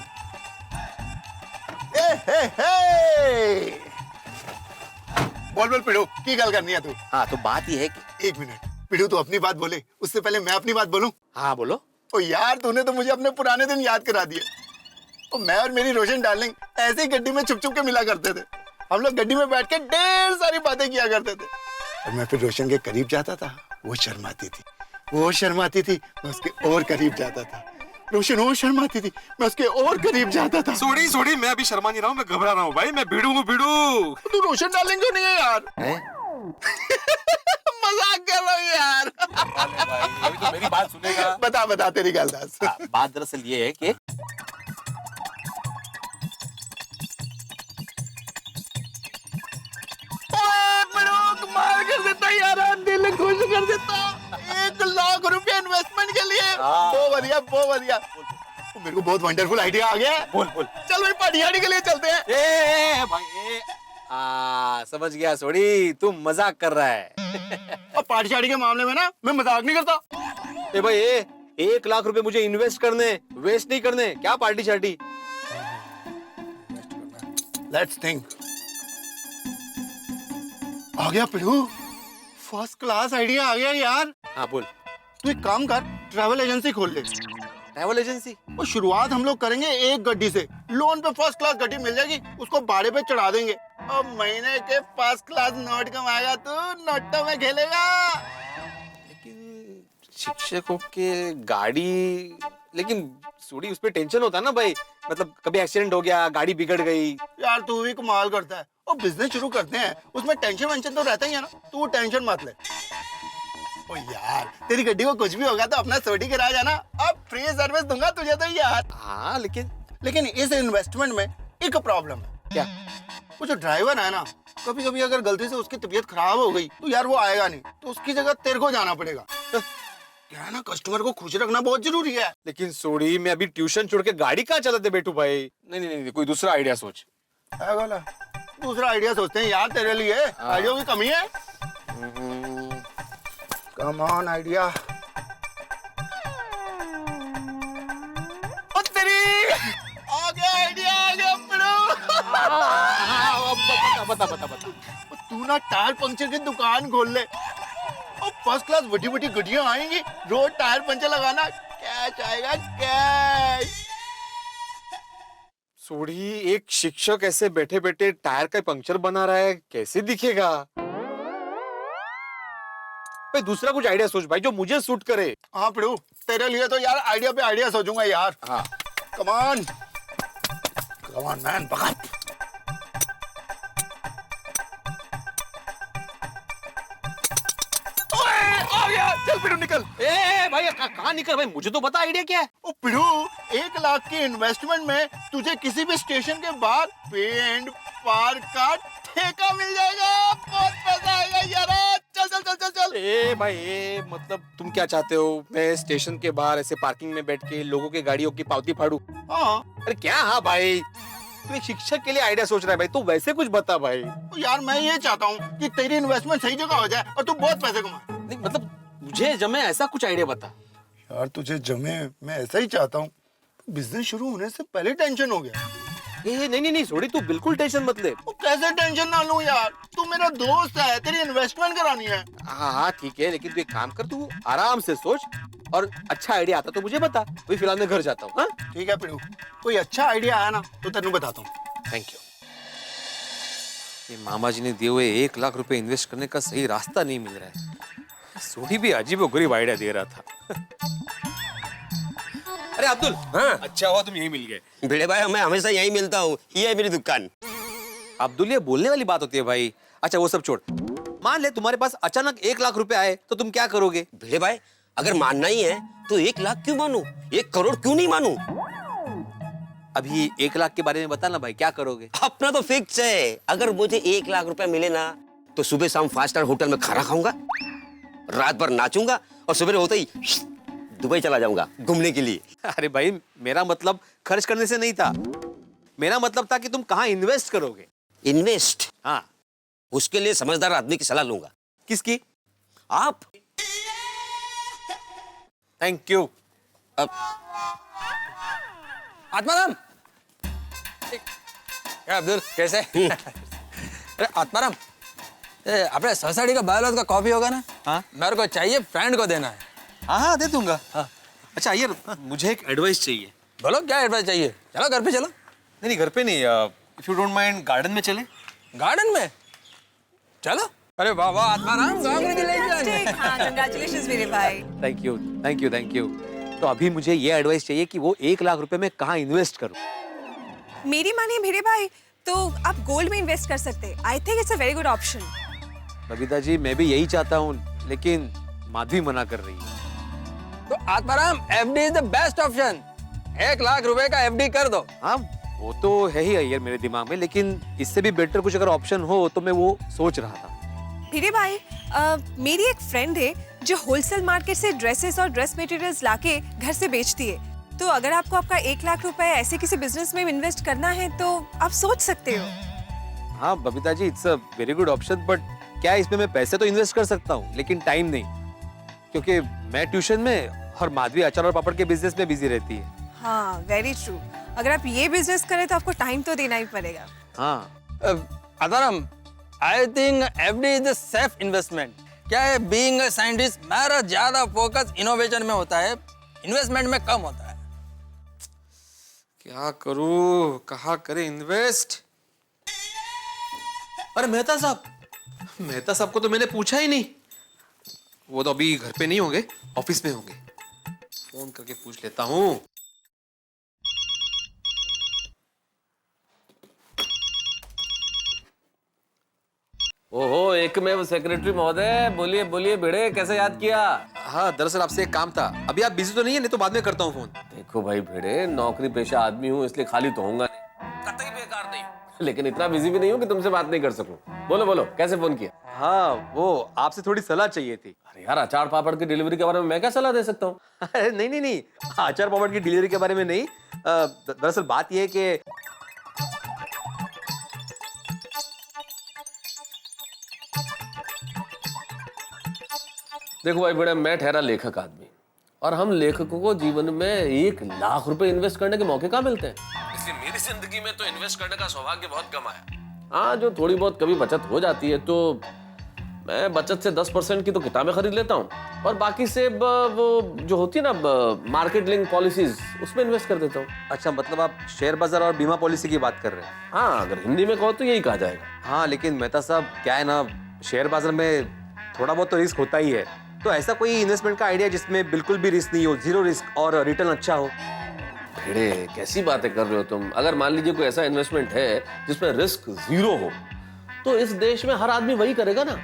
बोल पिड़ू, की गल करनी है तू? हाँ, तो बात ये है कि 1 मिनट पिड़ू, तू अपनी बात बोले उससे पहले मैं अपनी बात बोलूं? हाँ बोलो। ओ यार, तूने तो मुझे अपने पुराने दिन याद करा दिए। तो मैं और मेरी रोशन डार्लिंग ऐसे ही गड्डी में छुप के मिला करते थे। हम लोग गड्डी में बैठ के ढेर सारी बातें किया करते थे। और मैं फिर रोशन के करीब जाता था, वो शर्माती थी, मैं उसके और करीब जाता था। रोशन और शर्माती थी, मैं उसके और करीब जाता था। सोडी, मैं अभी शर्मा नहीं रहा हूँ, मैं घबरा रहा हूँ भाई। मैं भिड़ू हूँ। तू रोशन डार्लिंग क्यों नहीं है यार? मजाक कर रहा हूँ यार। अभी तो मेरी बात सुनेगा। बता तेरी गल दस। बात दरअसल ये है कि मार कर देता यार, दिल खुश कर देता। 1 लाख रुपया इन्वेस्टमेंट के लिए। बहुत बढ़िया। मेरे को बहुत वंडरफुल आइडिया आ गया। बोल। चल भाई पार्टी के लिए चलते हैं। भाई समझ गया सोडी, तुम मजाक कर रहा है। और पार्टी के मामले में ना मैं मजाक नहीं करता। भाई 1 लाख रुपए मुझे इन्वेस्ट करने, वेस्ट नहीं करने। क्या पार्टी शार्टी? Let's think. आ गया पिड़ू, फर्स्ट क्लास आइडिया आ गया यार। हाँ बोल। तू एक काम कर, ट्रैवल एजेंसी खोल ले। Travel agency? और शुरुआत हम लोग करेंगे एक गड्डी से, लोन पे फर्स्ट क्लास गड्डी मिल जाएगी, उसको भाड़े पे चढ़ा देंगे और महीने के फर्स्ट क्लास नोट कमाएगा तू, नोटों में खेलेगा। लेकिन शिक्षकों के गाड़ी, लेकिन सूड़ी उस पे टेंशन होता है ना भाई, मतलब कभी एक्सीडेंट हो गया, गाड़ी बिगड़ गई। यार तू भी कमाल करता है। और बिजनेस शुरू करते हैं, उसमें टेंशन वेंशन तो रहता ही है ना, तू टेंशन मत ले। ओ यार तेरी गड्डी को कुछ भी होगा तो अपना सोडी गिरा जाना, अब फ्री सर्विस दूंगा तुझे तो यार। हाँ लेकिन इस इन्वेस्टमेंट में एक प्रॉब्लम है। क्या? वो जो ड्राइवर है ना, कभी कभी अगर गलती से उसकी तबीयत खराब हो गई तो यार वो आएगा नहीं, तो उसकी जगह तेरे को जाना पड़ेगा। क्या है ना, कस्टमर को खुश रखना बहुत जरूरी है। लेकिन सोड़ी मैं अभी ट्यूशन छोड़ के गाड़ी कहाँ चलाते बैठू भाई? नहीं, कोई दूसरा आइडिया सोच। दूसरा आइडिया सोचते हैं यार तेरे लिए, आइडिया की कमी है। Come on idea. तेरी आ गया आइडिया, आ गया बता। तू ना टायर पंक्चर की दुकान खोल ले और फर्स्ट क्लास बड़ी बड़ी गड्डियां आएंगी, रोज टायर पंचर लगाना, कैश आएगा कैश। सोड़ी, एक शिक्षक ऐसे बैठे बैठे टायर का पंक्चर बना रहा है, कैसे दिखेगा भाई? दूसरा कुछ आइडिया सोच भाई जो मुझे सूट करे। हाँ पिड़ू, तेरे लिए तो यार आइडिया पे आइडिया सोचूंगा यार। हाँ कम ऑन मैन, पकड़। आ गया, चल पिड़ू निकल। ए भाई कहाँ निकल भाई, मुझे तो बता आइडिया क्या है। ओ पिड़ू, 1 लाख की इन्वेस्टमेंट में तुझे किसी भी स्टेशन के बाहर पे एंड पार्क का ठेका मिल जाएगा, बहुत पैसा आएगा यार। चल। ए भाई, मतलब तुम क्या चाहते हो, मैं स्टेशन के बाहर ऐसे पार्किंग में बैठ के लोगों के गाड़ियों की पावती फाड़ू? हाँ। अरे क्या? हाँ भाई, तू एक शिक्षक के लिए आइडिया सोच रहा है भाई, तू वैसे कुछ बता भाई। यार मैं ये चाहता हूँ कि तेरी इन्वेस्टमेंट सही जगह हो जाए और तू बहुत पैसे कमा। नहीं मतलब मुझे जमे ऐसा कुछ आइडिया बता। यार तुझे जमे मैं ऐसा ही चाहता हूँ, बिजनेस शुरू होने से पहले टेंशन हो गया। नहीं सोड़ी, तू बिल्कुल टेंशन मत ले। कैसे टेंशन ना लूं यार, तू मेरा दोस्त है, तेरी इन्वेस्टमेंट करानी है। हाँ ठीक है, लेकिन तू एक काम कर, तू आराम से सोच और अच्छा आइडिया आता तो मुझे बता। अभी फिलहाल मैं घर जाता हूँ। ठीक है पिड़ू, कोई अच्छा आइडिया आया ना तो तेनू बताता हूँ। Thank you. ये मामा जी ने दिए हुए 1 लाख रुपए इन्वेस्ट करने का सही रास्ता नहीं मिल रहा है। सोडी भी अजीबोगरीब आइडिया दे रहा था। अरे अब्दुल, हाँ? अच्छा हुआ तुम यही मिल गए। भिड़े भाई, मैं हमेशा यही मिलता हूँ, ये है मेरी दुकान। अब्दुल, ये बोलने वाली बात होती है भाई। अच्छा वो सब छोड़, मान ले तुम्हारे पास अचानक 1 लाख रुपए आए तो तुम क्या करोगे? भिड़े भाई, अगर मानना ही है तो 1 लाख क्यों मानूं, 1 करोड़ क्यों नहीं मानूं? अभी 1 लाख के बारे में बता ना भाई, क्या करोगे? अपना तो फिक्स है, अगर मुझे 1 लाख रुपए मिले ना तो सुबह शाम 5 स्टार होटल में खाना खाऊंगा, रात भर नाचूंगा और सुबह होते ही दुबई चला जाऊंगा घूमने के लिए। अरे भाई, मेरा मतलब खर्च करने से नहीं था, मेरा मतलब था कि तुम कहाँ इन्वेस्ट करोगे। इन्वेस्ट? हाँ। उसके लिए समझदार आदमी की सलाह लूंगा। किसकी? आप। Thank you. आत्माराम, क्या अब्दुल कैसे? अरे आत्माराम, अपने सोसाइटी का बायोलॉज का कॉपी होगा ना? हाँ मेरे को चाहिए, फ्रेंड को देना है। हाँ दे दूंगा। हाँ। अच्छा यार, मुझे एक एडवाइस चाहिए। बोलो क्या एडवाइस चाहिए? चलो घर पे चलो। नहीं घर पे नहीं, if you don't mind garden में चले। गार्डन में चलो। अरे वाह वाह आत्माराम, कांग्रेचुलेशंस मेरे भाई। Thank you. तो अभी मुझे ये एडवाइस चाहिए कि वो 1 लाख रुपए में कहाँ इन्वेस्ट करूं। मेरी मानिए मेरे भाई, तो आप गोल्ड में इन्वेस्ट कर सकते हैं। I think it's a very good option. Babita ji, मैं भी यही चाहता हूँ, लेकिन माधवी मना कर रही है। तो Atmaram, FD is the best option. 1 lakh रुपए का एफडी कर दो। हाँ वो तो है ही यार मेरे दिमाग में, लेकिन इससे भी बेटर कुछ अगर ऑप्शन हो तो मैं वो सोच रहा था। भिड़े भाई, मेरी एक फ्रेंड है जो होलसेल मार्केट से ड्रेसेस और ड्रेस मटेरियल्स लाके घर से बेचती है। तो अगर आपको आपका 1 लाख रुपए ऐसे किसी बिजनेस में इन्वेस्ट करना है तो आप सोच सकते हो। हाँ Babita ji, it's a very good option, but क्या इसमें मैं पैसे तो इन्वेस्ट कर सकता हूँ लेकिन टाइम नहीं, क्योंकि मैं ट्यूशन में और माधवी अचार और पापड़ के बिजनेस में बिजी रहती है। हाँ, वेरी ट्रू। अगर आप ये बिजनेस करें तो आपको टाइम तो देना ही पड़ेगा। हाँ। Aataram, I think FD is a safe investment. क्या है, बीइंग अ साइंटिस्ट मेरा ज्यादा फोकस इनोवेशन में होता है, इन्वेस्टमेंट में कम होता है। क्या करूं, कहाँ करे इन्वेस्ट? अरे मेहता साहब को तो मैंने पूछा ही नहीं। वो तो अभी घर पे नहीं होंगे, ऑफिस में होंगे। फोन करके पूछ लेता हूँ। ओहो, एकमेव सेक्रेटरी महोदय, बोलिए बोलिए भिड़े, कैसे याद किया? हाँ, दरअसल आपसे एक काम था। अभी आप बिजी तो नहीं है? नहीं तो बाद में करता हूँ फोन। देखो भाई भिड़े, नौकरी पेशा आदमी हूँ, इसलिए खाली तो होऊंगा नहीं, कतई बेकार नहीं, लेकिन इतना बिजी भी नहीं हूँ कि तुमसे बात नहीं कर सकूं। बोलो बोलो, कैसे फोन किया? हाँ, वो आपसे थोड़ी सलाह चाहिए थी। अरे यार, अचार पापड़ की डिलीवरी के बारे में मैं क्या सलाह दे सकता हूँ? अरे नहीं, अचार पापड़ की डिलीवरी के बारे में नहीं। दरअसल बात यह है कि देखो भाई बड़े, मैं ठहरा लेखक आदमी, और हम लेखकों को जीवन में 1 लाख रुपए इन्वेस्ट करने के मौके कहाँ मिलते हैं? इसलिए मेरी जिंदगी में तो इन्वेस्ट करने का सौभाग्य बहुत कम आया। हाँ, जो थोड़ी बहुत कभी बचत हो जाती है तो मैं बचत से 10% की तो किताबें खरीद लेता हूँ, और बाकी से वो जो होती है ना मार्केट लिंक पॉलिसीज, उसमें इन्वेस्ट कर देता हूँ। अच्छा, मतलब आप शेयर बाजार और बीमा पॉलिसी की बात कर रहे हैं? हाँ, अगर हिंदी में कहो तो यही कहा जाएगा। हाँ, लेकिन मेहता साहब क्या है ना, शेयर बाजार में थोड़ा बहुत तो रिस्क होता ही है। तो ऐसा कोई इन्वेस्टमेंट का आइडिया जिसमें बिल्कुल भी रिस्क नहीं हो, जीरो रिस्क और रिटर्न अच्छा हो। भिड़े, कैसी बातें कर रहे हो तुम? अगर मान लीजिए कोई ऐसा इन्वेस्टमेंट है जिसमें रिस्क जीरो हो, तो इस देश में हर आदमी वही करेगा ना।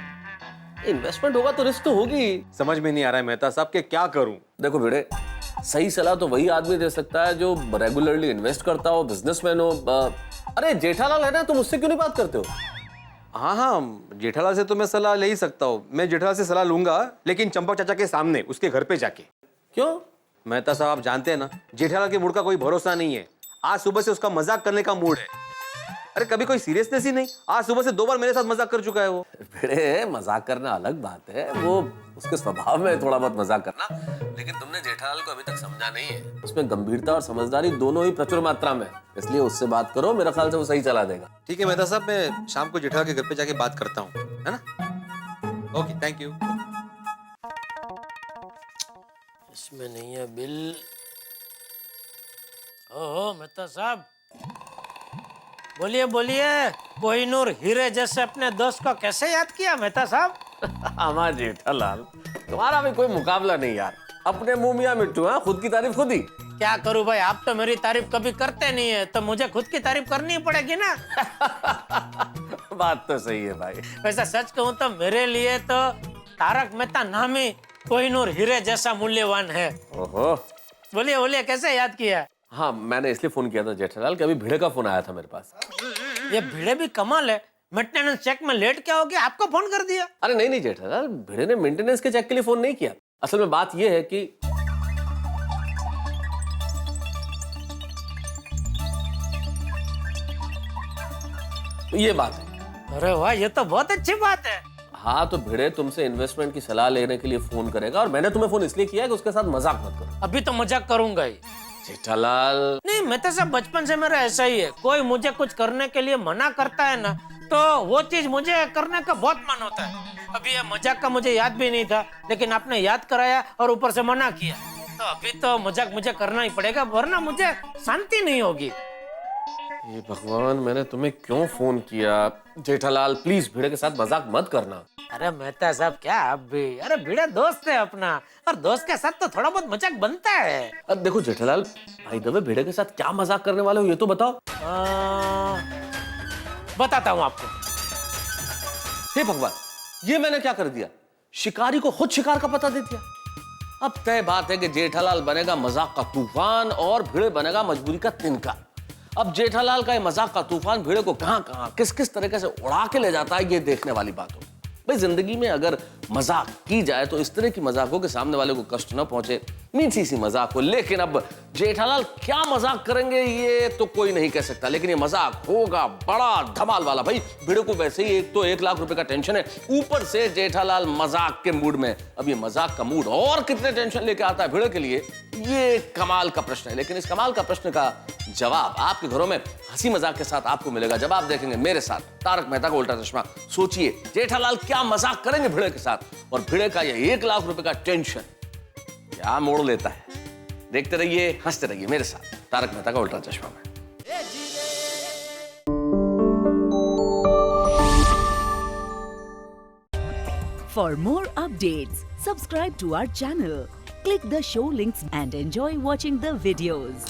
इन्वेस्टमेंट होगा तो रिस्क तो होगी। समझ में नहीं आ रहा है मेहता साहब कि क्या करूं। देखो भिड़े, सही सलाह तो वही आदमी दे सकता है जो रेगुलरली इन्वेस्ट करता हो, बिजनेसमैन हो। अरे जेठालाल है ना, तुम उससे क्यों नहीं बात करते हो? हाँ, जेठालाल से तो मैं सलाह ले ही सकता हूँ। मैं जेठालाल से सलाह लूंगा, लेकिन चंपक चाचा के सामने, उसके घर पे जाके। क्यों? मेहता साहब आप जानते हैं ना, जेठालाल के मूड का कोई भरोसा नहीं है। आज सुबह से उसका मजाक करने का मूड है। अरे कभी कोई सीरियसनेस ही नहीं। आज सुबह से 2 बार मेरे साथ मजाक कर चुका है वो। भिड़े, मजाक करना अलग बात है, वो उसके स्वभाव में थोड़ा बहुत मजाक करना, लेकिन तुमने जेठालाल को अभी तक समझा नहीं है। उसमें गंभीरता और समझदारी दोनों ही प्रचुर मात्रा में, इसलिए उससे बात करो, मेरा ख्याल से वो सही चला देगा। ठीक है मेहता साहब, मैं शाम को जेठालाल के घर पे जाके बात करता हूँ, है ना? Okay, thank you. इसमें नहीं है बिल। ओहो मेहता साहब, बोलिए बोलिए, कोहिनूर हीरे जैसे अपने दोस्त को कैसे याद किया मेहता साहब? हमारा जेठालाल, तुम्हारा भी कोई मुकाबला नहीं यार। अपने मुंह मियां मिट्टू, हाँ, खुद की तारीफ खुद ही। क्या करूं भाई, आप तो मेरी तारीफ कभी करते नहीं है, तो मुझे खुद की तारीफ करनी पड़ेगी ना। बात तो सही है भाई। वैसे सच कहूं तो मेरे लिए तो तारक मेहता नाम ही कोहिनूर हीरे जैसा मूल्यवान है। ओहो, बोलिए बोलिए, कैसे याद किया? हाँ, मैंने इसलिए फोन किया था जेठालाल कि अभी भिड़े का फोन आया था मेरे पास। ये भिड़े भी कमाल है, मेंटेनेंस चेक में लेट क्या हो गया, आपको फोन कर दिया? अरे नहीं जेठालाल, भिड़े ने मेंटेनेंस के चेक के लिए फोन नहीं किया। असल में बात यह है कि ये बात है। अरे वाह, ये तो बहुत अच्छी बात है। हाँ, तो भिड़े तुमसे इन्वेस्टमेंट की सलाह लेने के लिए फोन करेगा, और मैंने तुम्हें फोन इसलिए किया कि उसके साथ मजाक मत करो। अभी तो मजाक करूंगा ही। जेठालाल, नहीं, मैं तो सब बचपन से मेरा ऐसा ही है। कोई मुझे कुछ करने के लिए मना करता है ना, तो वो चीज मुझे करने का बहुत मन होता है। अभी ये मजाक का मुझे याद भी नहीं था, लेकिन आपने याद कराया और ऊपर से मना किया, तो अभी तो मजाक मुझे करना ही पड़ेगा, वरना मुझे शांति नहीं होगी। ये भगवान, मैंने तुम्हें क्यों फोन किया? जेठालाल प्लीज भिड़े के साथ मजाक मत करना। अरे मेहता साहब, क्या आप भी? अरे भिड़े दोस्त है अपना, और दोस्त के साथ तो थोड़ा बहुत मजाक बनता है। अब देखो जेठालाल, भाई दबे भिड़े के साथ क्या मजाक करने वाले हो ये तो बताओ। बताता हूँ आपको। हे भगवान, ये मैंने क्या कर दिया? शिकारी को खुद शिकार का पता दे दिया। अब तय बात है कि जेठालाल बनेगा मजाक का तूफान और भिड़े बनेगा मजबूरी का तिनका। अब जेठालाल का ये मजाक का तूफान भिड़े को कहां कहां किस किस तरीके से उड़ा के ले जाता है, ये देखने वाली बात हो। भाई जिंदगी में अगर मजाक की जाए तो इस तरह की मजाक हो कि सामने वाले को कष्ट न पहुंचे, मीठी सी मजाक हो। लेकिन अब जेठालाल क्या मजाक करेंगे ये तो कोई नहीं कह सकता, लेकिन ये मजाक होगा बड़ा धमाल वाला। भाई भिड़े को वैसे ही एक तो 1 लाख रुपए का टेंशन है, ऊपर से जेठालाल मजाक के मूड में। अब ये मजाक का मूड और कितने टेंशन लेके आता है भिड़े के लिए, ये कमाल का प्रश्न है। लेकिन इस कमाल का प्रश्न का जवाब आपके घरों में हंसी मजाक के साथ आपको मिलेगा जब आप देखेंगे मेरे साथ तारक मेहता का उल्टा चश्मा। सोचिए जेठालाल क्या मजाक करेंगे भिड़े के साथ, और भिड़े का ये 1 लाख रुपए का टेंशन क्या मोड़ लेता है। देखते रहिए, हंसते रहिए मेरे साथ तारक मेहता का उल्टा चश्मा में। For more updates, subscribe to our channel, click the show links and enjoy watching the videos.